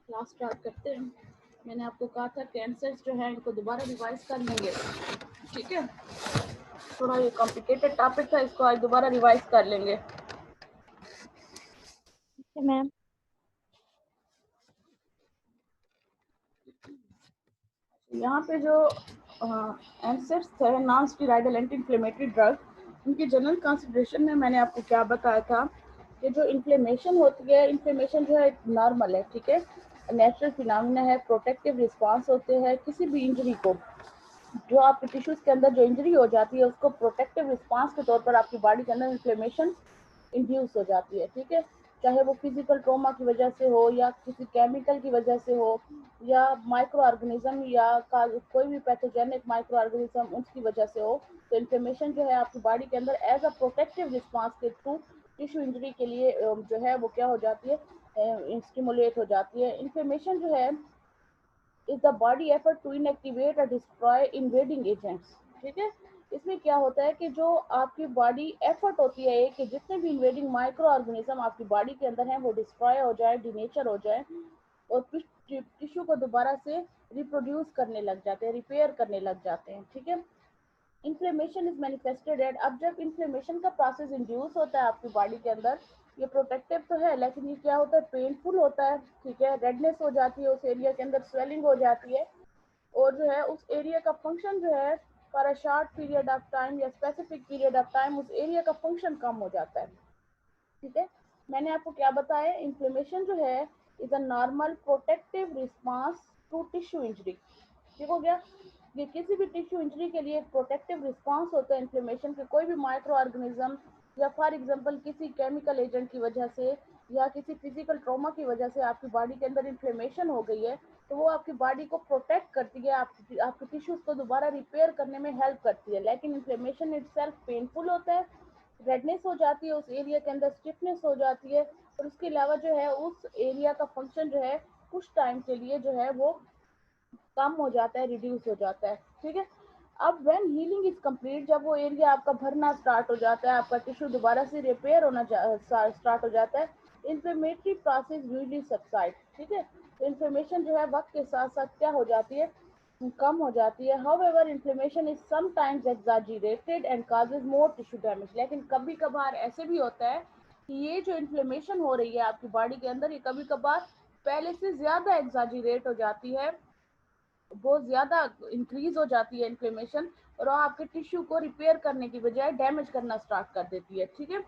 Class start करते हैं। मैंने आपको कहा था कैंसर्स जो है इनको दोबारा रिवाइज कर लेंगे, ठीक है। थोड़ा ये कॉम्प्लिकेटेड टॉपिक था, इसको आज दोबारा रिवाइज कर लेंगे। मैम यहाँ पे जो एंसेट्स थे, non steroidal anti inflammatory drug, उनकी जनरल कंसिडरेशन में मैंने आपको क्या बताया था कि जो इन्फ्लेमेशन होती है, इन्फ्लेमेशन जो है नॉर्मल है, ठीक है, नेचुरल फिनोमिना है, प्रोटेक्टिव रिस्पांस होते हैं किसी भी इंजरी को। जो आपके टिश्यूज के अंदर जो इंजरी हो जाती है उसको प्रोटेक्टिव रिस्पांस के तौर पर आपकी बॉडी के अंदर इन्फ्लेमेशन इंड्यूस हो जाती है, ठीक है। चाहे वो फिजिकल ट्रॉमा की वजह से हो या किसी केमिकल की वजह से हो या माइक्रो ऑर्गेनिज्म या कोई भी पैथोजेनिक माइक्रो ऑर्गेनिज्म उसकी वजह से हो, तो इन्फ्लेमेशन जो है आपकी बॉडी के अंदर एज अ प्रोटेक्टिव रिस्पांस के थ्रू टिश्यू इंजरी के लिए जो है वो क्या हो जाती है, स्टिमुलेट हो जाती है। इन्फ्लेमेशन जो है is the body effort to inactivate और डिस्ट्रॉय इन्वेडिंग एजेंट्स, ठीक है। इसमें क्या होता है कि जो आपकी बॉडी एफर्ट होती है कि जितने भी इन्वेडिंग माइक्रो ऑर्गेनिज्म आपकी बॉडी के अंदर हैं वो डिस्ट्रॉय हो जाए, डिनेचर हो जाए और टिश्यू को दोबारा से रिप्रोड्यूस करने लग जाते हैं, रिपेयर करने लग जाते हैं, ठीक है। इन्फ्लेमेशन इज मैनिफेस्टेड एट, अब जब इन्फ्लेमेशन का प्रोसेस इंड्यूस होता है आपकी बॉडी के अंदर, ये प्रोटेक्टिव तो है लेकिन ये क्या होता है, पेनफुल होता है, ठीक है। रेडनेस हो जाती है उस एरिया के अंदर, स्वेलिंग हो जाती है और जो है उस एरिया का फंक्शन जो है for a short period of time या स्पेसिफिक पीरियड ऑफ टाइम उस एरिया का फंक्शन कम हो जाता है, ठीक है। मैंने आपको क्या बताया, इन्फ्लेमेशन जो है is a normal protective response to tissue injury, ठीक हो गया। ये किसी भी टिश्यू इंजरी के लिए एक प्रोटेक्टिव रिस्पांस होता है इन्फ्लेमेशन के, कोई भी माइक्रो ऑर्गेनिज्म या फॉर एग्जांपल किसी केमिकल एजेंट की वजह से या किसी फिजिकल ट्रॉमा की वजह से आपकी बॉडी के अंदर इन्फ्लेमेशन हो गई है, तो वो आपकी बॉडी को प्रोटेक्ट करती है, आपके टिश्यूज को दोबारा रिपेयर करने में हेल्प करती है। लेकिन इन्फ्लेमेशन इटसेल्फ पेनफुल होता है, रेडनेस हो जाती है उस एरिया के अंदर, स्टिफनेस हो जाती है और उसके अलावा जो है उस एरिया का फंक्शन जो है कुछ टाइम के लिए जो है वो कम हो जाता है, रिड्यूस हो जाता है, ठीक है। अब व्हेन हीलिंग इज कंप्लीट, जब वो एरिया आपका भरना स्टार्ट हो जाता है, आपका टिश्यू दोबारा से रिपेयर होना स्टार्ट हो जाता है, इन्फ्लेमेटरी प्रोसेस यूजुअली सबसाइड, ठीक है। तो इन्फ्लेमेशन जो है वक्त के साथ साथ क्या हो जाती है, कम हो जाती है। However inflammation is sometimes exaggerated and causes more tissue damage, लेकिन कभी कभार ऐसे भी होता है कि ये जो इन्फ्लेमेशन हो रही है आपकी बॉडी के अंदर, ये कभी कभार पहले से ज्यादा एग्जैजरेट हो जाती है, बहुत ज्यादा इंक्रीज हो जाती है इन्फ्लेमेशन और आपके टिश्यू को रिपेयर करने की बजाय डैमेज करना स्टार्ट कर देती है, ठीक है।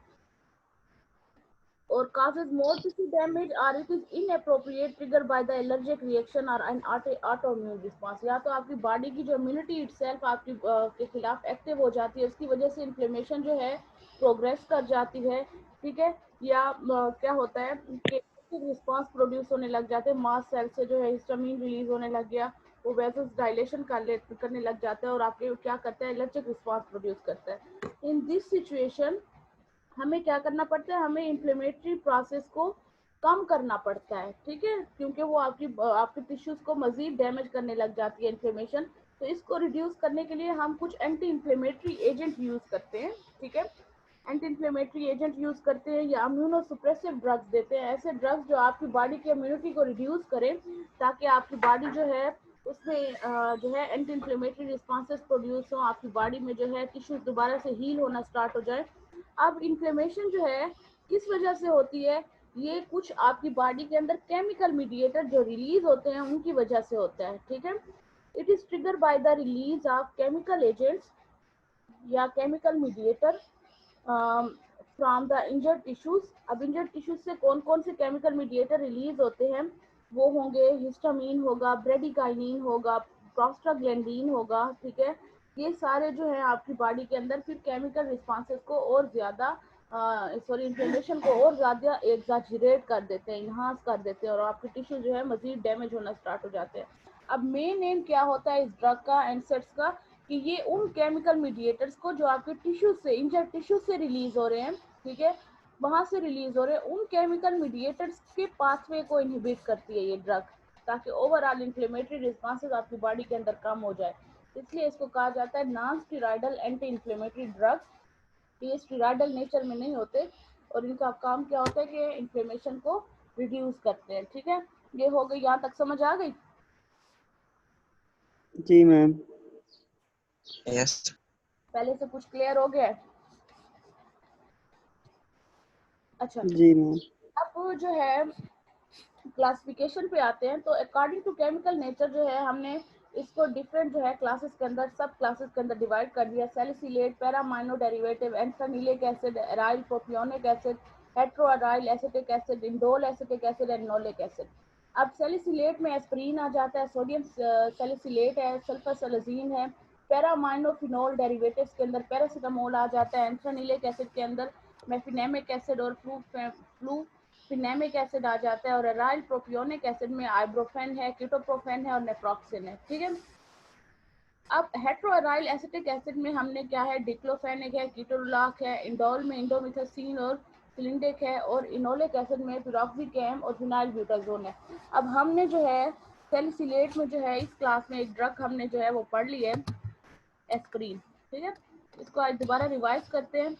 और causes more tissue damage or it is inappropriate triggered by the allergic reaction or an autoimmune response, या तो आपकी बॉडी की जो इम्यूनिटी इटसेल्फ आपकी के खिलाफ एक्टिव हो जाती है, उसकी वजह से इन्फ्लेमेशन जो है प्रोग्रेस कर जाती है, ठीक है। या क्या होता है कि रिस्पांस प्रोड्यूस होने लग जाते हैं, मास सेल से जो है हिस्टामिन रिलीज होने लग गया, वो वेसल्स डायलेशन करने लग जाता है और आपके क्या करता है, एलर्जिक रिस्पांस प्रोड्यूस करता है। इन दिस सिचुएशन हमें क्या करना पड़ता है, हमें इन्फ्लेमेटरी प्रोसेस को कम करना पड़ता है, ठीक है, क्योंकि वो आपके टिश्यूज को मजीद डैमेज करने लग जाती है इन्फ्लेमेशन। तो इसको रिड्यूस करने के लिए हम कुछ एंटी इन्फ्लेमेटरी एजेंट यूज करते हैं, ठीक है। एंटी इन्फ्लेमेटरी एजेंट यूज करते हैं या इम्यूनोसुप्रेसिव ड्रग्स देते हैं, ऐसे ड्रग्स जो आपकी बॉडी की इम्यूनिटी को रिड्यूस करें ताकि आपकी बॉडी जो है उसमें जो है एंटी इन्फ्लेमेटरी रिस्पॉन्सेस प्रोड्यूस हो, आपकी बॉडी में जो है टिश्यूज दोबारा से हील होना स्टार्ट हो जाए। अब इन्फ्लेमेशन जो है किस वजह से होती है, ये कुछ आपकी बॉडी के अंदर केमिकल मीडिएटर जो रिलीज होते हैं उनकी वजह से होता है, ठीक है। It is trigger by the release of chemical agents या chemical mediator from the injured tissues. अब इंजर्ड टिश्यूज से कौन कौन से केमिकल मीडिएटर रिलीज होते हैं, वो होंगे हिस्टामीन होगा, ब्रेडिकाइनिन होगा, प्रोस्टाग्लैंडिन होगा, ठीक है। ये सारे जो है आपकी बॉडी के अंदर फिर केमिकल रिस्पॉन्सेस को और ज्यादा इन्फ्लेमेशन को और ज्यादा एग्जैजरेट कर देते हैं, इन्हांस कर देते हैं और आपके टिश्यू जो है मजीद डैमेज होना स्टार्ट हो जाते हैं। अब मेन एम क्या होता है इस ड्रग का, एनसेट्स का, कि ये उन केमिकल मीडिएटर्स को जो आपके टिश्यू से, इंजर्ड टिश्यू से रिलीज हो रहे हैं, ठीक है, वहां से रिलीज हो रहे हैं, उन केमिकल मीडिएटर्स के पाथवे को इनहिबिट करती है ये ड्रग, ताकि ओवरऑल इन्फ्लेमेटरी रिस्पॉन्सेज आपकी बॉडी के अंदर कम हो जाए। इसलिए इसको कहा जाता है non steroidal anti inflammatory drug. ये स्टेरॉयडल नेचर में नहीं होते और इनका काम क्या होता है कि इन्फ्लेमेशन को रिड्यूस करते हैं, ठीक है। ये हो गई, यहाँ तक समझ आ गई? जी मैम। यस। पहले से कुछ क्लियर हो गया है? अच्छा जी मैम। अब जो है क्लासिफिकेशन पे आते हैं, तो अकॉर्डिंग टू केमिकल नेचर जो है हमने इसको डिफरेंट जो है क्लासेस के अंदर, सब क्लासेस के अंदर डिवाइड कर दिया। Salicylate, paramino derivative, anthranilic acid, aryl propionic acid, heteroaryl acetic acid, indole acetic acid, enolic acid. अब सैलिसिलेट में एस्प्रीन आ जाता है, सोडियम सैलिसिलेट है, सल्फरसलाजीन है। पैरामाइनोफिनोल डेरिवेटिव्स के अंदर पैरासीटामोल आ जाता है। एंथ्रानिलिक एसिड के अंदर मेफिनेमिक एसिड और फ्लूफिनेमिक एसिड आ जाता है। और एराइल प्रोपियोनिक एसिड में आइब्रोफेन है, कीटोप्रोफेन है और नेप्रोक्सिन है, ठीक है। अब हेट्रोअराइल एसिटिक एसिड में हमने क्या है, डिक्लोफेनिक है, कीटोलॉक है, इंडोल में इंडोमिथासिन और सिलिंडिक है, और इनोलिक एसिड में पिरोक्सिकैम और फिनाइल ब्यूटाजोन है। अब हमने जो है सैलिसिलेट में जो है इस क्लास में एक ड्रग हमने जो है वो पढ़ ली है, एस्प्रीन, ठीक है। इसको आज दोबारा रिवाइज करते हैं।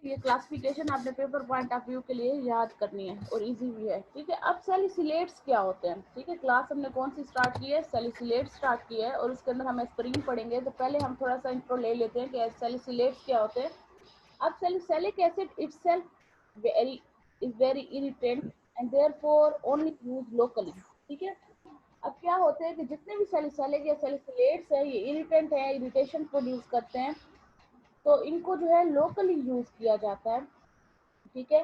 ये क्लासिफिकेशन आपने पेपर पॉइंट ऑफ व्यू के लिए याद करनी है और इजी भी है, ठीक है। अब सैलिसिलेट्स क्या होते हैं, ठीक है। क्लास हमने कौन सी स्टार्ट की है, सैलिसिलेट स्टार्ट की है, और उसके अंदर हम एस्प्रीन पढ़ेंगे। तो पहले हम थोड़ा सा इंट्रो ले लेते हैं कि सैलिसिलेट्स क्या होते हैं। अब salicylic acid itself very is very irritant and therefore only used locally, ठीक है। अब क्या होते हैं कि जितने भी सैलिसिलिक या सैलिसिलेट्स है ये इरिटेंट है, इरिटेशन प्रोड्यूस करते हैं, तो इनको जो है लोकली यूज किया जाता है, ठीक है।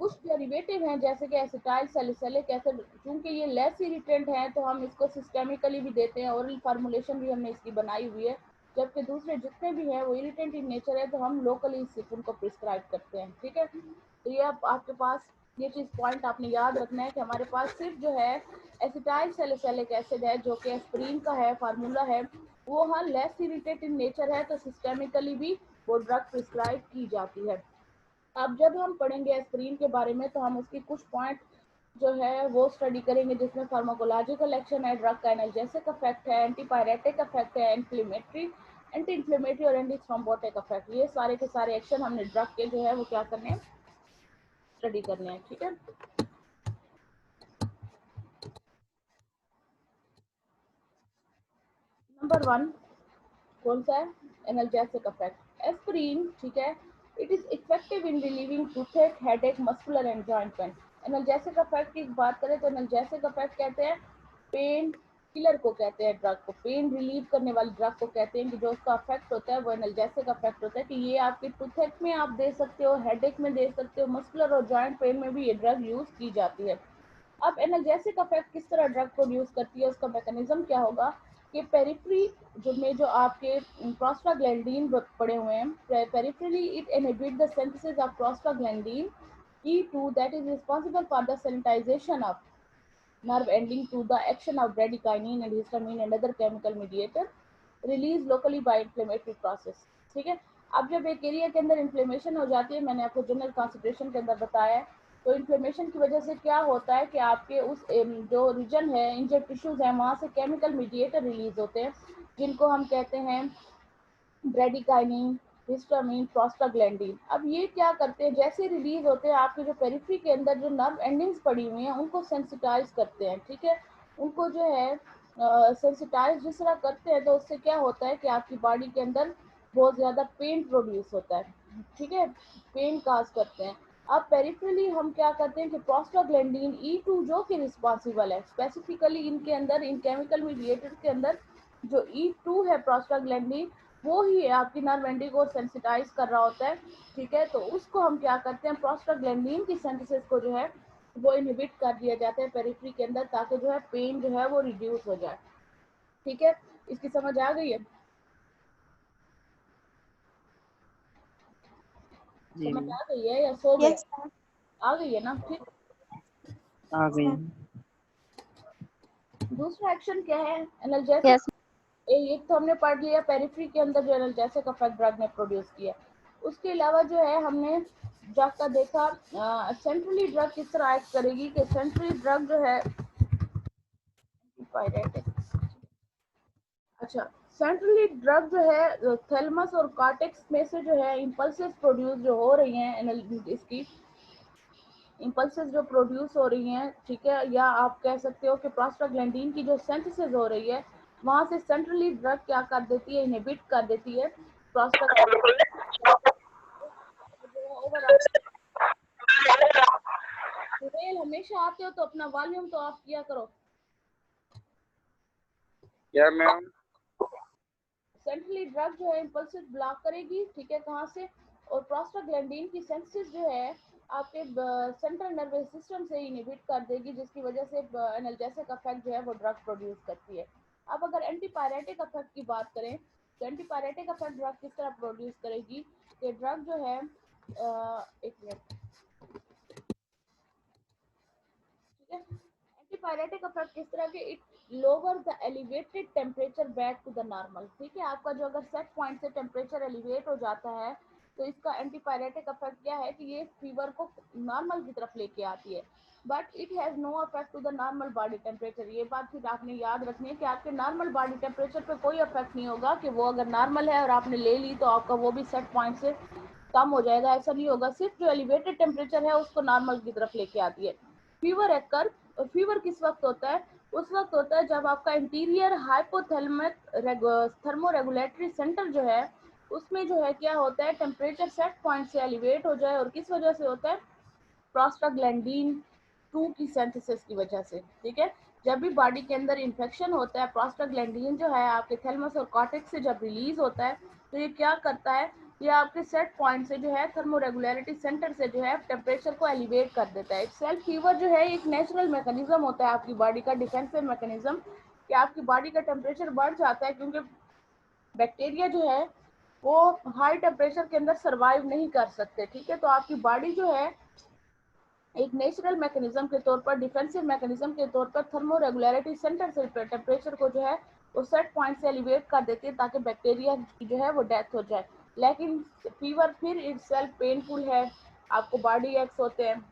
कुछ डेरिवेटिव हैं जैसे कि एसिटाइल सैलिसिलिक एसिड, चूंकि ये लेस इरिटेंट है तो हम इसको सिस्टेमिकली भी देते हैं, ओरल फार्मूलेशन भी हमने इसकी बनाई हुई है। जबकि दूसरे जितने भी हैं वो इरिटेंट इन नेचर है तो हम लोकली उनको प्रिस्क्राइब करते हैं, ठीक है। तो ये आपके पास ये चीज़ पॉइंट आपने याद रखना है कि हमारे पास सिर्फ जो है एसिटाइल सैलिसिलिक एसिड है जो कि एस्प्रीन का है, फार्मूला है, वो हाँ लेस इरिटेट इन नेचर है तो सिस्टेमिकली भी वो ड्रग प्रिस्क्राइब की जाती है। अब जब हम पढ़ेंगे एस्प्रीन के बारे में तो हम उसकी कुछ पॉइंट जो है वो स्टडी करेंगे, जिसमें फार्माकोलॉजिकल एक्शन है, ड्रग का एनाल्जेसिक इफेक्ट है, एंटीपायरेटिक इफेक्ट है, एंटी इन्फ्लेमेटरी और एंटी थ्रोम्बोटिक इफेक्ट। ये सारे के सारे एक्शन हमने ड्रग के जो है वो क्या करने हैं, स्टडी करने हैं, ठीक है। नंबर 1 कौन सा है, एनाल्जेसिक इफेक्ट। एस्प्रीन, ठीक है, it is effective in relieving toothache, headache, muscular and joint pain. Analgesic effect की बात करें तो एनाल्जेसिक इफेक्ट कहते हैं पेन किलर को, कहते हैं ड्रग को, पेन रिलीव करने वाली ड्रग को कहते हैं कि जो उसका इफेक्ट होता है वो एनाल्जेसिक इफेक्ट होता है, कि ये आपके टूथेक में आप दे सकते हो, हेडेक में दे सकते हो, मस्कुलर और जॉइंट पेन में भी ये ड्रग यूज की जाती है। अब एनाल्जेसिक इफेक्ट किस तरह ड्रग प्रोड्यूस करती है, उसका मैकेनिज्म क्या होगा कि पेरिफेरी जो आपके प्रोस्टाग्लैंडिन पड़े हुए हैं, peripherally it inhibit the synthesis of prostaglandin E2 that is responsible for the sensitization of nerve ending to the action of bradykinin and histamine and other chemical mediator released locally by inflammatory process, ठीक है। अब जब एक area के अंदर inflammation हो जाती है, मैंने आपको जनरल कॉन्सेंट्रेशन के अंदर बताया है तो इन्फ्लेमेशन की वजह से क्या होता है कि आपके उस जो रीजन है, इंजर्ड टिश्यूज हैं, वहाँ से केमिकल मीडिएटर रिलीज होते हैं जिनको हम कहते हैं ब्रेडिकाइनिन, हिस्टामिन, प्रोस्टाग्लैंडिन। अब ये क्या करते हैं, जैसे रिलीज होते हैं आपके जो पेरिफेरी के अंदर जो नर्व एंडिंग्स पड़ी हुई हैं उनको सेंसिटाइज करते हैं, ठीक है। उनको जो है सेंसिटाइज जिस तरह करते हैं तो उससे क्या होता है कि आपकी बॉडी के अंदर बहुत ज़्यादा पेन प्रोड्यूस होता है, ठीक है, पेन काज करते हैं। अब पेरिफेरली हम क्या करते हैं कि प्रोस्टाग्लैंडिन E2 जो कि रिस्पॉन्सिबल है स्पेसिफिकली इनके अंदर, इन केमिकल मीडिएटर के अंदर जो E2 है प्रोस्टाग्लैंडिन, वो ही आपकी नर्व एंडिंग को सेंसिटाइज कर रहा होता है, ठीक है। तो उसको हम क्या करते हैं, प्रोस्टाग्लैंडिन की सिंथेसिस को जो है वो इनहिबिट कर दिया जाता है पेरिफेरी के अंदर, ताकि जो है पेन जो है वो रिड्यूस हो जाए, ठीक है। इसकी समझ आ गई है? जी समझ मैम। आ गई है या सो गए? Yes ma'am. आ गई है ना, ठीक। आ गई। दूसरा एक्शन क्या है, एनाल्जेसिक। यस ये तो हमने पढ़ लिया पेरिफेरी के अंदर जो एनाल्जेसिक इफेक्ट ड्रग ने प्रोड्यूस किया। उसके अलावा जो है हमने ड्रग का देखा सेंट्रली ड्रग किस तरह एक्ट करेगी, कि सेंट्रली ड्रग जो है अच्छा, सेंट्रली ड्रग जो है थैलेमस और कॉर्टेक्स में से जो है इम्पल्सेस प्रोड्यूस जो हो रही हैं, इसकी इम्पल्सेस जो प्रोड्यूस हो रही हैं, ठीक है, या आप कह सकते हो कि प्रोस्टाग्लैंडिन की जो सिंथेसिस हो रही है वहाँ से सेंट्रली ड्रग क्या कर देती है, इनहिबिट कर देती है सुहेल हमेशा आते हो तो अपना वॉल्यूम तो ऑफ किया करो। क्या मैम? सेंट्रली ड्रग जो है इम्पल्सिव ब्लॉक करेगी, ठीक है, कहाँ से, और प्रोस्टाग्लैंडिन की सिंथेसिस जो है आपके सेंट्रल नर्वस सिस्टम से इनहिबिट कर देगी, जिसकी वजह से एनाल्जेसिक इफेक्ट जो है वो ड्रग प्रोड्यूस करती है। अब अगर एंटीपायरेटिक इफेक्ट की बात करें तो एंटीपायरेटिक इफेक्ट ड्रग किस तरह प्रोड्यूस करेगी, कि ड्रग जो है एक मिनट, ठीक है, एंटीपायरेटिक इफेक्ट किस तरह के, it lower the elevated temperature back to the normal, ठीक है। आपका जो अगर सेट पॉइंट से टेम्परेचर एलिवेट हो जाता है तो इसका एंटीपायरेटिक इफेक्ट क्या है कि ये फीवर को नॉर्मल की तरफ लेके आती है, but it has no effect to the normal body temperature. ये बात फिर आपने याद रखनी है कि आपके नॉर्मल बॉडी टेम्परेचर पे कोई इफेक्ट नहीं होगा, कि वो अगर नॉर्मल है और आपने ले ली तो आपका वो भी सेट पॉइंट से कम हो जाएगा, ऐसा नहीं होगा। सिर्फ जो एलिवेटेड टेम्परेचर है उसको नॉर्मल की तरफ लेके आती है। फीवर एकर, और फीवर किस वक्त होता है, उस वक्त होता है जब आपका इंटीरियर हाइपोथैलेमिक थर्मोरेगुलेटरी सेंटर जो है उसमें जो है क्या होता है, टेम्परेचर सेट पॉइंट से एलिवेट हो जाए, और किस वजह से होता है, प्रोस्टाग्लैंडिन 2 की सिंथेसिस की वजह से, ठीक है। जब भी बॉडी के अंदर इन्फेक्शन होता है, प्रोस्टाग्लैंडिन जो है आपके थैलेमस और कॉर्टेक्स से जब रिलीज होता है तो ये क्या करता है, ये आपके सेट पॉइंट से जो है थर्मोरेगुलेरिटी सेंटर से जो है टेम्परेचर को एलिवेट कर देता है। सेल्फ फीवर जो है एक नेचुरल मैकेनिज्म होता है आपकी बॉडी का, डिफेंसिव मैकेनिज्म, कि आपकी बॉडी का टेम्परेचर बढ़ जाता है क्योंकि बैक्टीरिया जो है वो हाई टेम्परेचर के अंदर सर्वाइव नहीं कर सकते, ठीक है। तो आपकी बॉडी जो है एक नेचुरल मैकेनिज्म के तौर पर, डिफेंसिव मैकेनिज्म के तौर पर थर्मोरेगुलेरिटी सेंटर से टेम्परेचर को जो है वो सेट पॉइंट से एलिवेट कर देती है ताकि बैक्टीरिया की जो है वो डेथ हो जाए। लेकिन फीवर फिर इट सेल्फ पेनफुल है, आपको बॉडी एक्स होते हैं,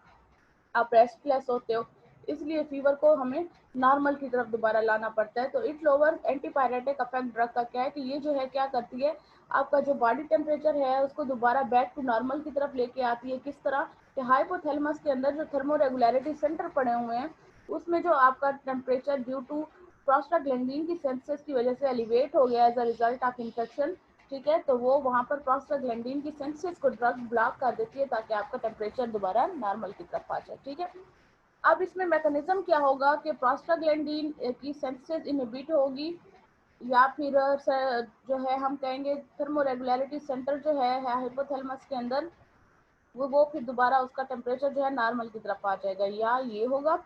आप रेस्टलेस होते हो, इसलिए फीवर को हमें नॉर्मल की तरफ दोबारा लाना पड़ता है। तो it lower antipyretic effect drug का क्या है कि ये जो है क्या करती है, आपका जो बॉडी टेम्परेचर है उसको दोबारा बैक टू नॉर्मल की तरफ लेके आती है। किस तरह कि हाइपोथैलेमस के अंदर जो थर्मोरेगुलेरिटी सेंटर पड़े हुए हैं उसमें जो आपका टेम्परेचर ड्यू टू प्रोस्टाग्लैंडिन की सिंथेसिस की वजह से एलिवेट हो गया as a result of infection, ठीक है, तो वो वहाँ पर प्रोस्टाग्लैंडिन की सिंथेसिस को ड्रग ब्लॉक कर देती है ताकि आपका टेम्परेचर दोबारा नॉर्मल की तरफ आ जाए, ठीक है। अब इसमें मैकेनिज्म क्या होगा कि प्रोस्टाग्लैंडिन की सिंथेसिस इनहिबिट होगी, या फिर जो है हम कहेंगे थर्मोरेगुलेरिटी सेंटर जो है हाइपोथैलेमस के अंदर वो फिर दोबारा उसका टेम्परेचर जो है नॉर्मल की तरफ आ जाएगा, या ये होगा,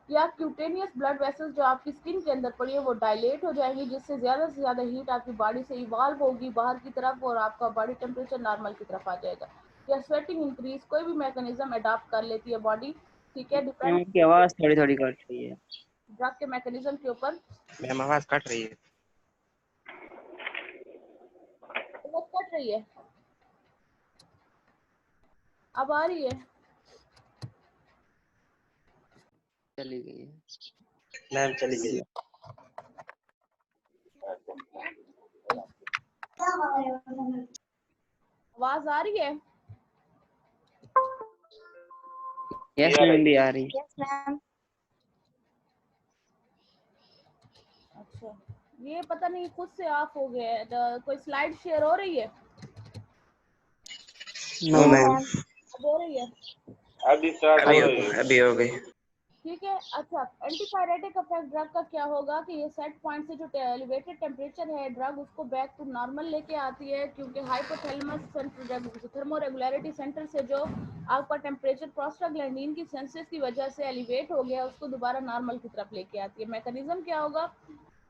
या क्यूटेनियस ब्लड वेसल्स जो आपकी स्किन के अंदर पड़ी है वो डायलेट हो जाएंगी, जिससे ज़्यादा से ज़्यादा हीट आपकी बॉडी से इवॉल्व होगी बाहर की तरफ और आपका बॉडी टेम्परेचर नॉर्मल की तरफ आ जाएगा, या स्वेटिंग इंक्रीज, कोई भी मैकेनिज्म अडॉप्ट कर लेती है बॉडी, ठीक है, मैम डिपेंड आपकी आवाज थोड़ी थोड़ी कट रही है। ड्रग के मैकेनिज्म के ऊपर। मैम आवाज कट रही है। वो कट रही है, अब आ रही है? चली गई है मैम, चली गई है। आवाज आ रही है? यस मैम, भी आ रही है। Yes ma'am. अच्छा, ये पता नहीं खुद से ऑफ हो गया है। कोई स्लाइड शेयर हो रही है? नो मैम, अब हो रही है? अभी हो गई। ठीक है। अच्छा, एंटीपायरेटिक इफेक्ट ड्रग का क्या होगा कि ये सेट पॉइंट से जो एलिवेटेड टेम्परेचर है ड्रग उसको बैक टू नॉर्मल लेके आती है, क्योंकि हाइपोथैलेमस सेंटर थर्मोरेगुलरिटी सेंटर से जो आपका टेम्परेचर प्रोस्टाग्लैंडिन की सेंसेस की वजह से एलिवेट हो गया उसको दोबारा नॉर्मल की तरफ लेके आती है। मैकेनिज्म क्या होगा?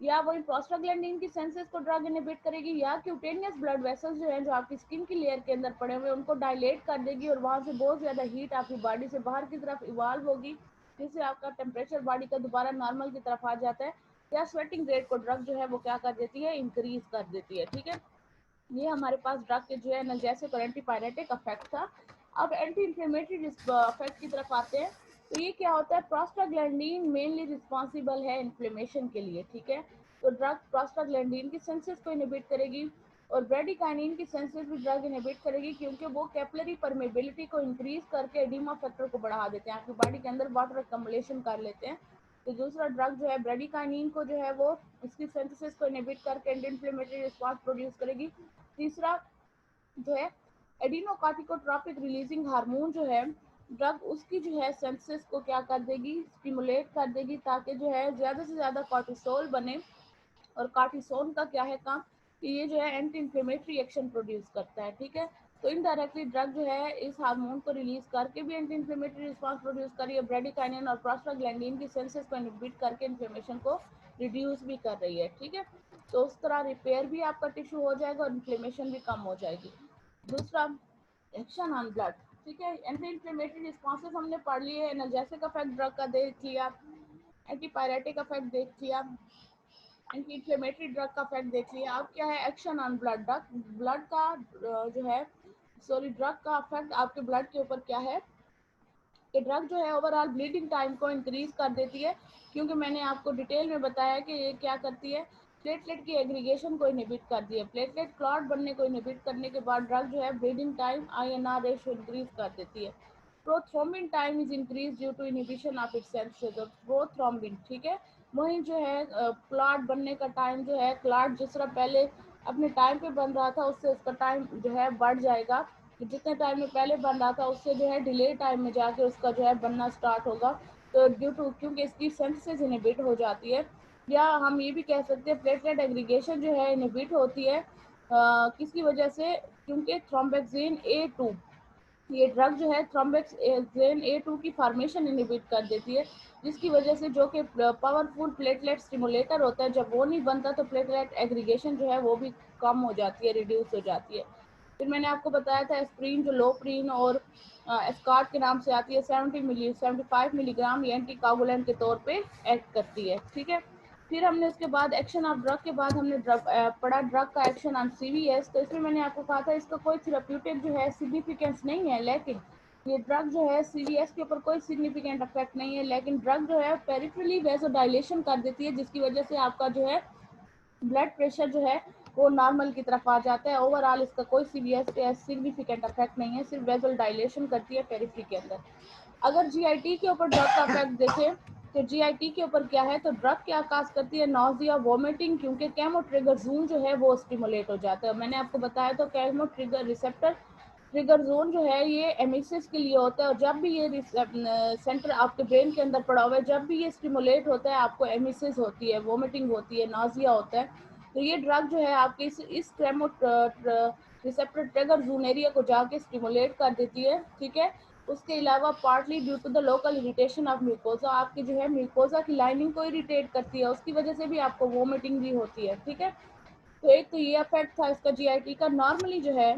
या वही प्रोस्टाग्लैंडिन की सेंसेस को ड्रग इनहिबिट करेगी, या क्यूटेनियस ब्लड वेसल्स जो हैं जो आपकी स्किन की लेयर के अंदर पड़े हुए उनको डायलेट कर देगी और वहां से बहुत ज़्यादा हीट आपकी बॉडी से बाहर की तरफ इवॉल्व होगी, जिससे आपका टेम्परेचर बॉडी का दोबारा नॉर्मल की तरफ आ जाता है। या स्वेटिंग रेट को ड्रग जो है वो क्या कर देती है? इंक्रीज कर देती है। ठीक है, ये हमारे पास ड्रग के जो है एनाल्जेसिक और एंटीपायरेटिक इफेक्ट था। अब एंटी इंफ्लेमेटरी इफेक्ट की तरफ आते हैं। तो ये क्या होता है? प्रोस्टाग्लैंडिन मेनली रिस्पॉन्सिबल है इन्फ्लेमेशन के लिए। ठीक है, तो ड्रग प्रोस्टाग्लैंडिन की सेंसेस को इनहिबिट करेगी और ब्रेडिकाइनिन की सेंसेस भी ड्रग इनहिबिट करेगी, क्योंकि वो कैपिलरी परमेबिलिटी को इंक्रीज करके एडिमा फैक्टर को बढ़ा देते हैं, आपकी बॉडी के अंदर वाटर अकम्युलेशन कर लेते हैं। तो दूसरा ड्रग जो है ब्रेडिकाइनिन को जो है वो इसकी सिंथेसिस को इनहिबिट करके एंटी इन्फ्लेमेटरी रिस्पांस प्रोड्यूस करेगी। तीसरा जो है एडिनोकार्टिकोट्रोपिक रिलीजिंग हार्मोन जो है ड्रग उसकी जो है सेंसेस को क्या कर देगी? स्टिमुलेट कर देगी, ताकि जो है ज़्यादा से ज़्यादा कॉर्टिसोल बने। और कार्टिसोन का क्या है काम कि ये जो है एंटी इन्फ्लेमेटरी एक्शन प्रोड्यूस करता है। ठीक है, तो इनडायरेक्टली ड्रग जो है इस हार्मोन को रिलीज करके भी एंटी इन्फ्लेमेटरी रिस्पांस प्रोड्यूस कर रही है। ब्रेडिकाइनिन और प्रोस्टाग्लैंडिन की सेंसेस को इनहिबिट करके इन्फ्लेमेशन को रिड्यूस भी कर रही है। ठीक है, तो उस तरह रिपेयर भी आपका टिश्यू हो जाएगा और इन्फ्लेमेशन भी कम हो जाएगी। दूसरा, एक्शन ऑन ब्लड। ठीक है, एंटी इन्फ्लेमेटरी रिस्पॉन्सेस हमने पढ़ लिए, एनाल्जेसिक इफेक्ट ड्रग का देख लिया, एंटीपायरेटिक इफेक्ट देख लिया, एंटी इन्फ्लेमेटरी ड्रग का इफेक्ट देख लिया। अब क्या है? Action on blood. ब्लड का जो है ड्रग का इफेक्ट आपके ब्लड के ऊपर क्या है कि ड्रग जो है ओवरऑल ब्लीडिंग टाइम को इंक्रीज कर देती है, क्योंकि मैंने आपको डिटेल में बताया कि ये क्या करती है? प्लेटलेट की एग्रीगेशन को इनहिबिट कर दी है। प्लेटलेट क्लॉट बनने को इनहिबिट करने के बाद ड्रग जो है bleeding time INR ratio increase कर देती है। Prothrombin time is increase due to inhibition of its senses, prothrombin. ठीक है, वहीं जो है क्लॉट बनने का टाइम जो है, क्लॉट जिस तरह पहले अपने टाइम पे बन रहा था उससे उसका टाइम जो है बढ़ जाएगा, कि जितने टाइम में पहले बन रहा था उससे जो है डिले टाइम में जाके उसका जो है बनना स्टार्ट होगा। तो ड्यू टू क्योंकि इसकी सेंसेस इनहिबिट हो जाती है, या हम ये भी कह सकते हैं प्लेटलेट एग्रीगेशन जो है इनहिबिट होती है किसकी वजह से? क्योंकि थ्रोम्बेक्सिन A2, ये ड्रग जो है थ्रोम्बेक्सिन A2 की फॉर्मेशन इनहिबिट कर देती है, जिसकी वजह से जो कि पावरफुल प्लेटलेट स्टिमुलेटर होता है जब वो नहीं बनता तो प्लेटलेट एग्रीगेशन जो है वो भी कम हो जाती है, रिड्यूस हो जाती है। फिर मैंने आपको बताया था एस्प्रीन जो लोप्रीन और एस्कार्ट के नाम से आती है, 75 मिलीग्राम ये एंटी कागुलेंट के तौर पे एक्ट करती है। ठीक है, फिर हमने उसके बाद एक्शन ऑफ ड्रग के बाद हमने पढ़ा ड्रग का एक्शन ऑन CVS। तो इसमें मैंने आपको कहा था इसका कोई थेरेप्यूटिक जो है सिग्निफिकेंस नहीं है, लेकिन ये ड्रग जो है CVS के ऊपर कोई सिग्निफिकेंट इफेक्ट नहीं है, लेकिन ड्रग जो है पेरिफेरली वैसोडाइलेशन कर देती है, जिसकी वजह से आपका जो है ब्लड प्रेशर जो है वो नॉर्मल की तरफ आ जाता है। ओवरऑल इसका कोई सीरियस सिग्निफिकेंट इफेक्ट नहीं है, सिर्फ वेजल डायलेशन करती है पेरिफेरी के अंदर। अगर GIT के ऊपर ड्रग का इफेक्ट देखें तो GIT के ऊपर क्या है? तो ड्रग क्या काज करती है? नॉजिया, वोमिटिंग, क्योंकि केमो ट्रिगर जोन जो है वो स्टिमुलेट हो जाता है। मैंने आपको बताया तो chemo trigger receptor trigger zone जो है ये एमिसिस के लिए होता है, और जब भी ये सेंटर आपके ब्रेन के अंदर पड़ा हुआ है, जब भी ये स्टिमुलेट होता है आपको एमिसिस होती है, वोमिटिंग होती है, नाजिया होता है। तो ये ड्रग जो है आपके इस Cremo receptor trigger zone area को जाके स्टिमुलेट कर देती है। ठीक है, उसके अलावा partly due to the local irritation of mucosa, आपकी जो है म्यूकोजा की लाइनिंग को इरिटेट करती है, उसकी वजह से भी आपको वोमिटिंग भी होती है। ठीक है, तो एक तो ये इफेक्ट था इसका GIT का। नॉर्मली जो है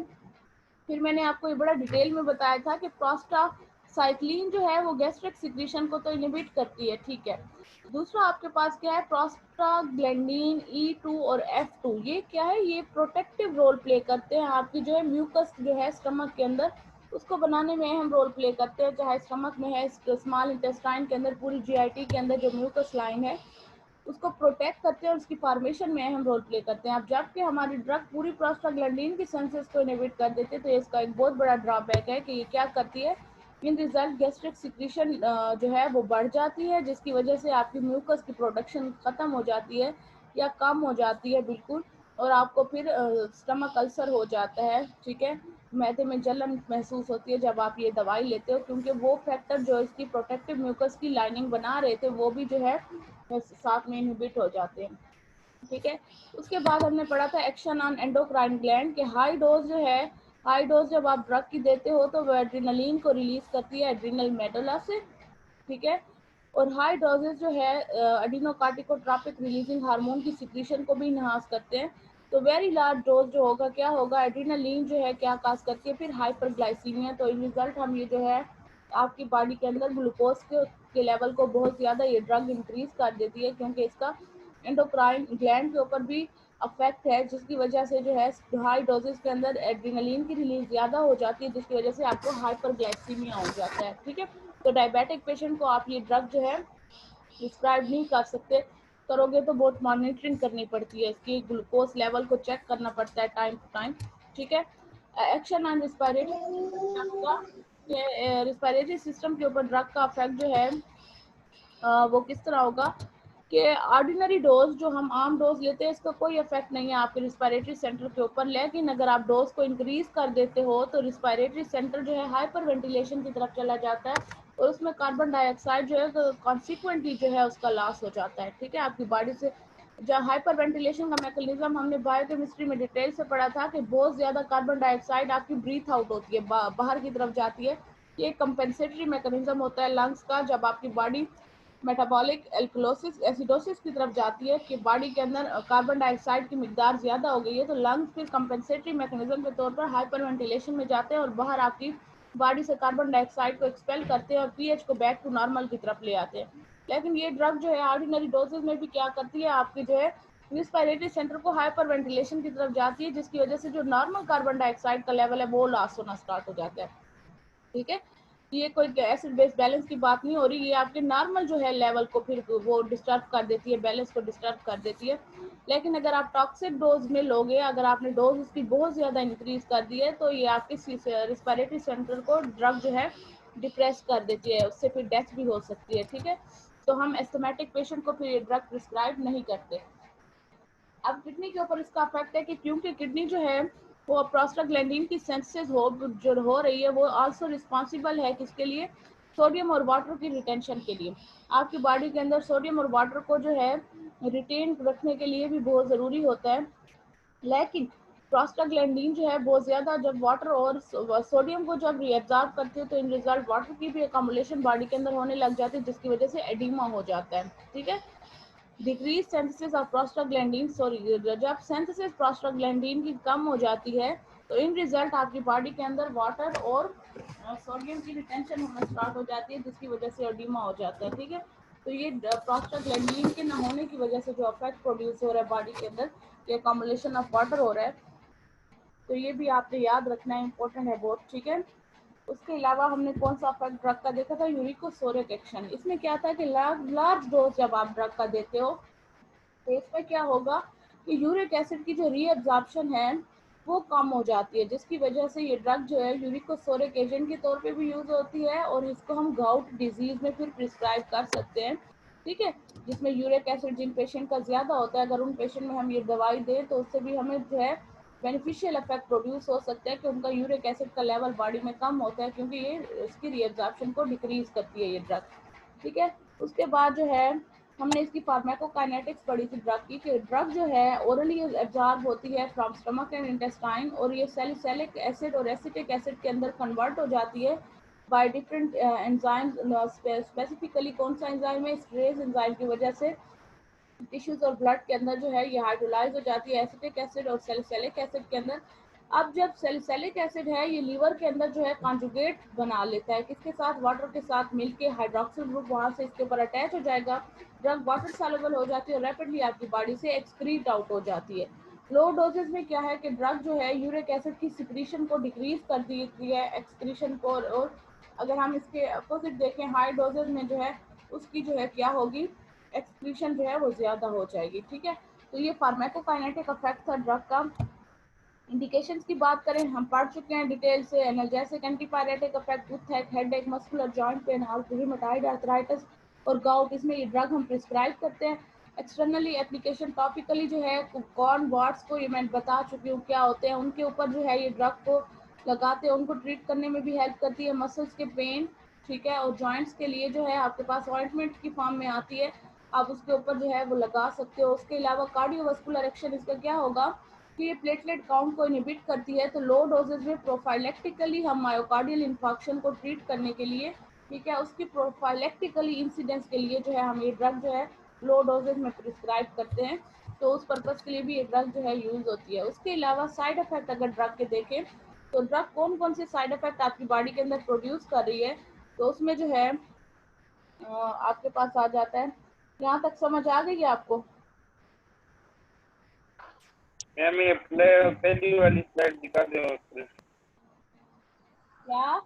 फिर मैंने आपको ये बड़ा डिटेल में बताया था कि प्रोस्टासाइक्लिन जो है वो गैस्ट्रिक सिक्रीशन को तो इनहिबिट करती है। ठीक है, दूसरा आपके पास क्या है? प्रोस्टाग्लैंडिन E2 और F2, ये क्या है? ये प्रोटेक्टिव रोल प्ले करते हैं आपकी जो है म्यूकस जो है स्टमक के अंदर उसको बनाने में अहम रोल प्ले करते हैं, चाहे स्टमक में है, स्मॉल इंटेस्टाइन के अंदर, पूरी जीआईटी के अंदर जो म्यूकस लाइन है उसको प्रोटेक्ट करते हैं और उसकी फॉर्मेशन में अहम रोल प्ले करते हैं। अब जबकि हमारी ड्रग पूरी प्रोस्टाग्लैंडिन की सेंसेस को इनहिबिट कर देते हैं, तो इसका एक बहुत बड़ा ड्रॉबैक है कि ये क्या करती है, इन रिजल्ट गैस्ट्रिक सिक्रीशन जो है वो बढ़ जाती है, जिसकी वजह से आपकी म्यूकस की प्रोडक्शन ख़त्म हो जाती है या कम हो जाती है बिल्कुल, और आपको फिर स्टमक अल्सर हो जाता है। ठीक है, मैदे में जलन महसूस होती है जब आप ये दवाई लेते हो, क्योंकि वो फैक्टर जो इसकी प्रोटेक्टिव म्यूकस की लाइनिंग बना रहे थे वो भी जो है साथ में इनहिबिट हो जाते हैं। ठीक है, उसके बाद हमने पढ़ा था एक्शन ऑन एंडोक्राइन ग्लैंड के हाई डोज जो है, हाई डोज जब आप ड्रग की देते हो तो वह एड्रेनलिन को रिलीज करती है, एड्रिनल मेडुला से। ठीक है, और हाई डोजेज जो है एडिनोकार्टिकोट्रोपिक रिलीजिंग हार्मोन की सिक्रीशन को भी इनहांस करते हैं। तो वेरी लार्ज डोज जो होगा क्या होगा, एड्रेनलिन जो है क्या काज करती है, फिर हाइपरग्लाइसीमिया। तो इन रिजल्ट हम ये जो है आपकी बॉडी के अंदर ग्लूकोज के लेवल को बहुत ज़्यादा ये ड्रग इंक्रीज कर देती है, क्योंकि इसका एंडोक्राइन ग्लैंड के ऊपर भी अफेक्ट है, जिसकी वजह से जो है हाई डोजेस के अंदर एड्रेनलिन की रिलीज ज़्यादा हो जाती है, जिसकी वजह से आपको हाइपरग्लाइसीमिया हो जाता है। ठीक है, तो डायबिटिक पेशेंट को आप ये ड्रग जो है प्रिस्क्राइब नहीं कर सकते, करोगे तो बहुत मॉनिटरिंग करनी पड़ती है, इसकी ग्लूकोज लेवल को चेक करना पड़ता है टाइम टू टाइम। ठीक है, एक्शन ऑन रिस्पायरेटरी सिस्टम के ऊपर ड्रग का इफेक्ट जो है वो किस तरह होगा कि ऑर्डिनरी डोज जो हम आम डोज लेते हैं इसका कोई इफेक्ट नहीं है आपके रिस्पायरेटरी सेंटर के ऊपर, लेकिन अगर आप डोज को इंक्रीज कर देते हो तो रिस्पायरेटरी सेंटर जो है हाइपर वेंटिलेशन की तरफ चला जाता है, और उसमें कार्बन डाइऑक्साइड जो है तो कॉन्सिक्वेंटली जो है उसका लॉस हो जाता है। ठीक है, आपकी बॉडी से जहाँ हाइपर वेंटिलेशन का मैकेनिज्म हमने बायोकेमिस्ट्री में डिटेल से पढ़ा था कि बहुत ज़्यादा कार्बन डाइऑक्साइड आपकी ब्रीथ आउट होती है, बाहर की तरफ जाती है। ये कंपेंसेटरी मैकेनिज्म होता है लंग्स का, जब आपकी बॉडी मेटाबॉलिक एल्कलोसिस एसिडोसिस की तरफ जाती है कि बॉडी के अंदर कार्बन डाइऑक्साइड की मिकदार ज़्यादा हो गई है, तो लंग्स फिर कंपेंसेटरी मैकेनिज्म के तौर पर हाइपर वेंटिलेशन में जाते हैं और बाहर आपकी बॉडी से कार्बन डाइऑक्साइड को एक्सपेल करते हैं और पीएच को बैक टू नॉर्मल की तरफ ले आते हैं। लेकिन ये ड्रग जो है ऑर्डिनरी डोजेज में भी क्या करती है, आपकी जो है रिस्पायरेटरी सेंटर को हाइपर वेंटिलेशन की तरफ जाती है, जिसकी वजह से जो नॉर्मल कार्बन डाइऑक्साइड का लेवल है वो लॉस होना स्टार्ट हो जाता है। ठीक है, ये कोई एसिड बेस बैलेंस की बात नहीं हो रही, ये आपके नॉर्मल जो है लेवल को फिर वो डिस्टर्ब कर देती है, बैलेंस को डिस्टर्ब कर देती है। लेकिन अगर आप टॉक्सिक डोज में लोगे, अगर आपने डोज उसकी बहुत ज़्यादा इंक्रीज कर दी है, तो ये आपके रिस्पायरेटरी सेंटर को ड्रग जो है डिप्रेस कर देती है, उससे फिर डेथ भी हो सकती है। ठीक है, तो हम एस्थमेटिक पेशेंट को फिर ये ड्रग प्रिस्क्राइब नहीं करते। अब किडनी के ऊपर इसका इफेक्ट है कि क्योंकि किडनी जो है वो प्रोस्टाग्लैंडिन की सेंसेस जो हो रही है वो आल्सो रिस्पॉन्सिबल है किसके लिए, सोडियम और वाटर की रिटेंशन के लिए। आपकी बॉडी के अंदर सोडियम और वाटर को जो है रिटेन रखने के लिए भी बहुत ज़रूरी होता है, लेकिन प्रोस्टाग्लैंडिन जो है बहुत ज़्यादा जब वाटर और सोडियम को जब रिएब्जॉर्ब करती है तो इन रिजल्ट वाटर की भी अकोमोडेशन बॉडी के अंदर होने लग जाती है, जिसकी वजह से एडिमा हो जाता है। ठीक है, decrease synthesis of prostaglandin, sorry जब सिंथेसिस प्रोस्टाग्लैंडिन की कम हो जाती है तो इन रिजल्ट आपकी बॉडी के अंदर वाटर और सोडियम की रिटेंशन होना स्टार्ट हो जाती है, जिसकी वजह से एडिमा हो जाता है। ठीक है, तो ये प्रोस्टाग्लैंडिन के न होने की वजह से जो इफेक्ट प्रोड्यूस हो रहा है बॉडी के अंदर, ये अकोमोडेशन ऑफ वाटर हो रहा है, तो ये भी आपने याद रखना है, इंपॉर्टेंट है बहुत। ठीक है, उसके अलावा हमने कौन सा इफेक्ट ड्रग का देखा था, यूरिकोसोरिक एक्शन। इसमें क्या था कि लार्ज डोज जब आप ड्रग का देते हो तो इसमें क्या होगा कि यूरिक एसिड की जो रीअब्जॉर्प्शन है वो कम हो जाती है, जिसकी वजह से ये ड्रग जो है यूरिकोसोरिक एजेंट के तौर पे भी यूज़ होती है, और इसको हम गाउट डिजीज़ में फिर प्रिस्क्राइब कर सकते हैं। ठीक है, जिसमें यूरिक एसिड जिन पेशेंट का ज़्यादा होता है, अगर उन पेशेंट में हम ये दवाई दें तो उससे भी हमें जो है बेनिफिशियल इफेक्ट प्रोड्यूस हो सकता है कि उनका यूरिक एसिड का लेवल बॉडी में कम होता है, क्योंकि ये इसकी रीअब्जॉर्प्शन को डिक्रीज करती है ये ड्रग। ठीक है, उसके बाद जो है हमने इसकी फार्माकोकाइनेटिक्स पढ़ी थी ड्रग की, कि ड्रग जो है ओरली एब्जॉर्ब होती है फ्रॉम स्टमक एंड इंटेस्टाइन, और ये सैलिसिलिक एसिड और एसिटिक एसिड के अंदर कन्वर्ट हो जाती है बाय डिफरेंट एंजाइम्स। स्पेसिफिकली कौन सा एंजाइम है, स्ट्रेस एंजाइम की वजह से टिश्यूज और ब्लड के अंदर जो है ये हाइड्रोलाइज हो जाती है एसिटिक एसिड और सैलिसिलिक एसिड के अंदर। अब जब सैलिसिलिक एसिड है ये लीवर के अंदर जो है कॉन्जुगेट बना लेता है, किसके साथ, वाटर के साथ मिलके हाइड्रोक्सिल ग्रुप वहाँ से इसके ऊपर अटैच हो जाएगा, ड्रग वाटर सॉल्युबल हो जाती है और रैपिडली आपकी बॉडी से एक्सक्रीट आउट हो जाती है। लो डोजेज में क्या है कि ड्रग जो है यूरिक एसिड की सिक्रीशन को डिक्रीज कर देती है, एक्सक्रीशन को, और अगर हम इसके अपोजिट देखें हाई डोजेज में जो है उसकी जो है क्या होगी, एक्सक्रीशन जो है वो ज़्यादा हो जाएगी। ठीक है, तो ये फार्माकोकाइनेटिक इफेक्ट था ड्रग का। इंडिकेशंस की बात करें, हम पढ़ चुके हैं डिटेल से, analgesic, antipyretic effect, tooth headache, muscular joint pain, rheumatoid arthritis और गाउट, इसमें ये ड्रग हम प्रिस्क्राइब करते हैं। एक्सटर्नली एप्लीकेशन, टॉपिकली जो है कौन वार्ड्स को ये मैं बता चुकी हूँ क्या होते हैं, उनके ऊपर जो है ये ड्रग को लगाते हैं, उनको ट्रीट करने में भी हेल्प करती है, मसल्स के पेन, ठीक है, और जॉइंट्स के लिए जो है आपके पास ऑइंटमेंट की फॉर्म में आती है, आप उसके ऊपर जो है वो लगा सकते हो। उसके अलावा कार्डियोवास्कुलर एक्शन इसका क्या होगा कि ये प्लेटलेट काउंट को इनहिबिट करती है, तो लो डोजेज में प्रोफाइलेक्टिकली हम मायोकार्डियल इंफार्क्शन को ट्रीट करने के लिए, ठीक है, उसकी प्रोफाइलेक्टिकली इंसिडेंस के लिए जो है हम ये ड्रग जो है लो डोजेज में प्रिस्क्राइब करते हैं, तो उस पर्पज़ के लिए भी ये ड्रग जो है यूज़ होती है। उसके अलावा साइड इफेक्ट अगर ड्रग के देखें तो ड्रग कौन कौन से साइड इफेक्ट आपकी बॉडी के अंदर प्रोड्यूस कर रही है, तो उसमें जो है आपके पास आ जाता है। यहाँ तक समझ आ गई है आपको? मैम ये पहली वाली स्लाइड दिखा दो। क्या?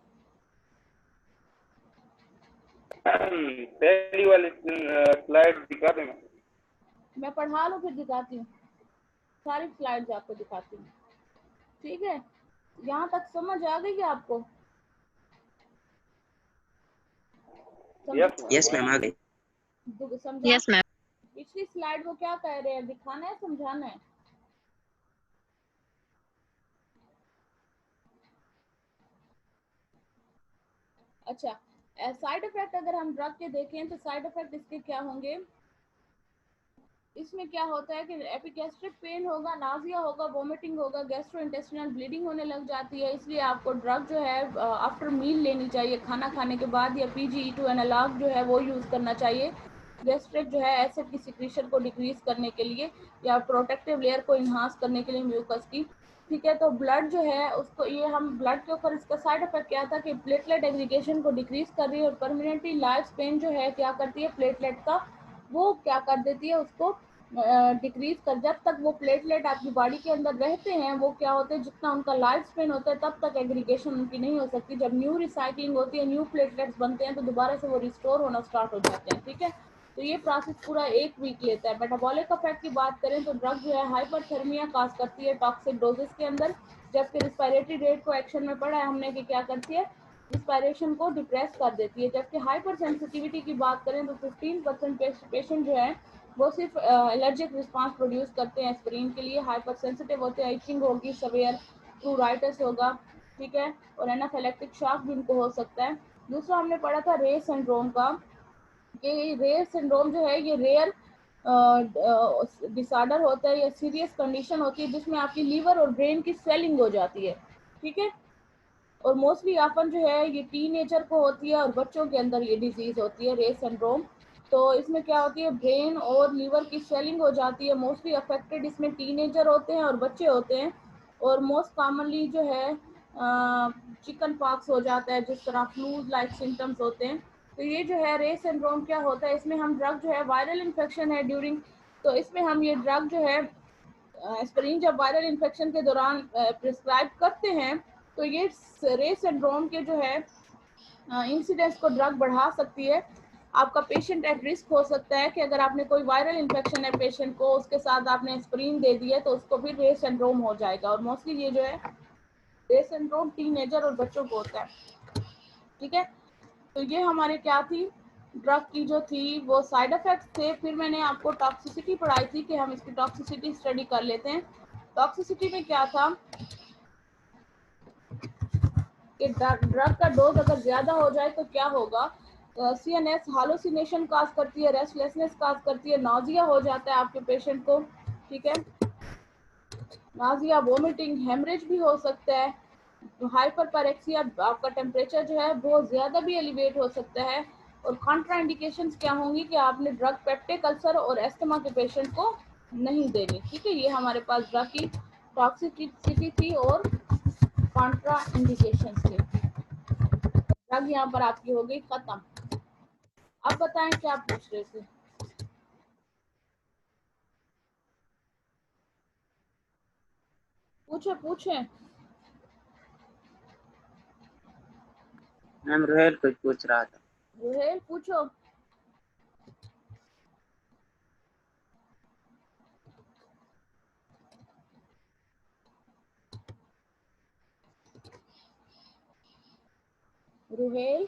पहली वाली स्लाइड दिखा दो। मैं पढ़ा लूँ फिर दिखाती हूँ, सारी स्लाइड्स आपको दिखाती हूँ। ठीक है, यहाँ तक समझ आ गई है आपको? यस मैम, आ गई। समझा? Yes ma'am. पिछली स्लाइड को क्या कह रहे हैं, दिखाना है समझाना है? अच्छा, साइड इफेक्ट अगर हम ड्रग के देखें तो साइड इफेक्ट इसके क्या होंगे, इसमें क्या होता है कि एपिगैस्ट्रिक पेन होगा, नाजिया होगा, वोमिटिंग होगा, गैस्ट्रोइंटेस्टिनल ब्लीडिंग होने लग जाती है, इसलिए आपको ड्रग जो है आफ्टर मील लेनी चाहिए, खाना खाने के बाद, या PGE2 एनालॉग जो है वो यूज़ करना चाहिए गैस्ट्रिक जो है एसिड की सिक्रीशन को डिक्रीज करने के लिए या प्रोटेक्टिव लेयर को इन्हांस करने के लिए म्यूकस की। ठीक है, तो ब्लड जो है उसको, ये हम ब्लड के ऊपर इसका साइड इफेक्ट क्या था कि प्लेटलेट एग्रीगेशन को डिक्रीज कर रही है, और परमानेंटली लाइफ स्पेन जो है क्या करती है प्लेटलेट का, वो क्या कर देती है उसको डिक्रीज कर, जब तक वो प्लेटलेट आपकी बॉडी के अंदर रहते हैं वो क्या होते हैं, जितना उनका लाइफ स्पेन होता है तब तक एग्रीगेशन उनकी नहीं हो सकती। जब न्यू रिसाइकलिंग होती है, न्यू प्लेटलेट्स बनते हैं, तो दोबारा से वो रिस्टोर होना स्टार्ट हो जाते हैं। ठीक है, तो ये प्रोसेस पूरा 1 वीक लेता है। मेटाबॉलिक इफेक्ट की बात करें तो ड्रग जो है हाइपरथर्मिया काज करती है टॉक्सिक डोजेस के अंदर, जबकि रिस्पायरेटरी रेट को एक्शन में पढ़ा है हमने कि क्या करती है, रिस्पायरेशन को डिप्रेस कर देती है। जबकि हाइपर सेंसिटिविटी की बात करें तो 15% पेशेंट जो है वो सिर्फ एलर्जिक रिस्पांस प्रोड्यूस करते हैं एस्पिरिन के लिए, हाइपर सेंसिटिव होते हैं, इचिंग होगी, सवेयर प्लूराइटिस होगा, ठीक है, और एनाफिलेक्टिक शॉक भी उनको हो सकता है। दूसरा हमने पढ़ा था रे सिंड्रोम का, कि रेयर सिंड्रोम जो है ये रेयर डिसऑर्डर होता है या सीरियस कंडीशन होती है जिसमें आपकी लीवर और ब्रेन की स्वेलिंग हो जाती है। ठीक है, और मोस्टली ऑफन जो है ये टीनेजर को होती है और बच्चों के अंदर ये डिजीज होती है रे सिंड्रोम। तो इसमें क्या होती है, ब्रेन और लीवर की स्वेलिंग हो जाती है, मोस्टली अफेक्टेड इसमें टीनेजर होते हैं और बच्चे होते हैं, और मोस्ट कॉमनली जो है चिकन पॉक्स हो जाता है, जिस तरह फ्लू लाइक सिम्टम्स होते हैं। तो ये जो है रे सिंड्रोम क्या होता है, इसमें हम ड्रग जो है वायरल इन्फेक्शन है ड्यूरिंग, तो इसमें हम ये ड्रग जो है एस्पिरिन जब वायरल इन्फेक्शन के दौरान प्रिस्क्राइब करते हैं, तो ये रे सिंड्रोम के जो है इंसिडेंस को ड्रग बढ़ा सकती है। आपका पेशेंट एट रिस्क हो सकता है कि अगर आपने कोई वायरल इन्फेक्शन है पेशेंट को, उसके साथ आपने एस्पिरिन दे दी है तो उसको भी रे सिंड्रोम हो जाएगा, और मोस्टली ये जो है रे सिंड्रोम टीनेजर और बच्चों को होता है। ठीक है, तो ये हमारे क्या थी, ड्रग की जो थी वो साइड इफेक्ट्स थे। फिर मैंने आपको टॉक्सिसिटी पढ़ाई थी कि हम इसकी टॉक्सिसिटी स्टडी कर लेते हैं। टॉक्सिसिटी में क्या था कि ड्रग का डोज अगर ज़्यादा हो जाए तो क्या होगा, CNS हालुसिनेशन काज करती है, रेस्टलेसनेस काज करती है, नाजिया हो जाता है आपके पेशेंट को। ठीक है, नाजिया, वोमिटिंग, हेमरेज भी हो सकता है, हाइपरपैरेक्सिया, आपका टेम्परेचर जो है बहुत ज़्यादा भी एलिवेट हो सकता है, और कॉन्ट्राइंडिकेशंस क्या होंगी कि आपने ड्रग पेप्टिक अल्सर और एस्थमा के पेशेंट को नहीं देनी। ठीक है, ये हमारे पास ड्रग की टॉक्सिसिटी थी और कॉन्ट्रा इंडिकेशंस थे। ड्रग यहाँ पर आपकी हो गई खत्म। अब बताएं क्या पूछ रहे थे? पूछे पूछे। मैम रोहेल कुछ पूछ रहा था। रुहेल पूछो। रुहेल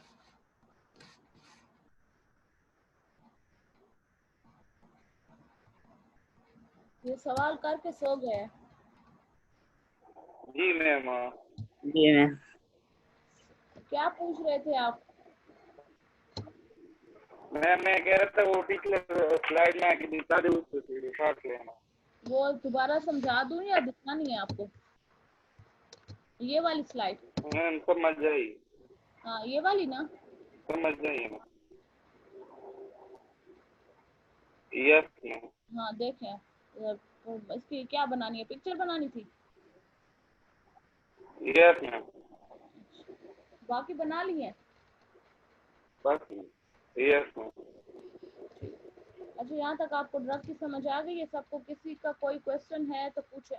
ये सवाल करके सो गए। जी मैम। जी मैम। क्या पूछ रहे थे आप? मैं कह रहा था वो पिछले स्लाइड में आके दिखा दे उसको शॉर्ट लेना। वो दोबारा समझा दूं या दिखानी है आपको? ये वाली स्लाइड? मैम समझ आई। हाँ ये वाली ना। समझ आई मैम। Yes ma'am. हाँ देखें, इसकी क्या बनानी है, पिक्चर बनानी थी? Yes ma'am. बाकी बना ली है? बस यस मैम। अच्छा यहाँ तक आपको ड्रग की समझ आ गई है सबको? किसी का कोई क्वेश्चन है तो पूछे।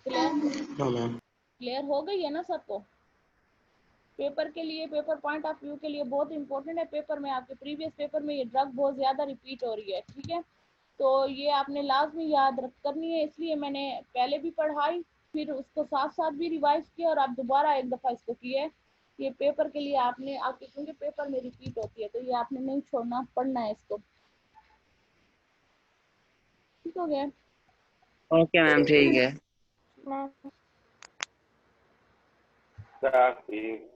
क्लियर? No ma'am. क्लियर हो गई है ना सबको? पेपर के लिए, पेपर पॉइंट ऑफ व्यू के लिए बहुत इंपॉर्टेंट है। पेपर में आपके प्रीवियस पेपर में ये ड्रग बहुत ज़्यादा रिपीट हो रही है, ठीक है? तो ये आपने लाजमी याद करनी है, इसलिए मैंने पहले भी पढ़ाई, फिर उसको साथ साथ भी रिवाइज किया और आप दोबारा एक दफ़ा इसको किए। ये पेपर के लिए आपने आपके, क्योंकि पेपर में रिपीट होती है, तो ये आपने नहीं छोड़ना, पढ़ना है इसको। ठीक हो गया? ओके मैम ठीक है। काफी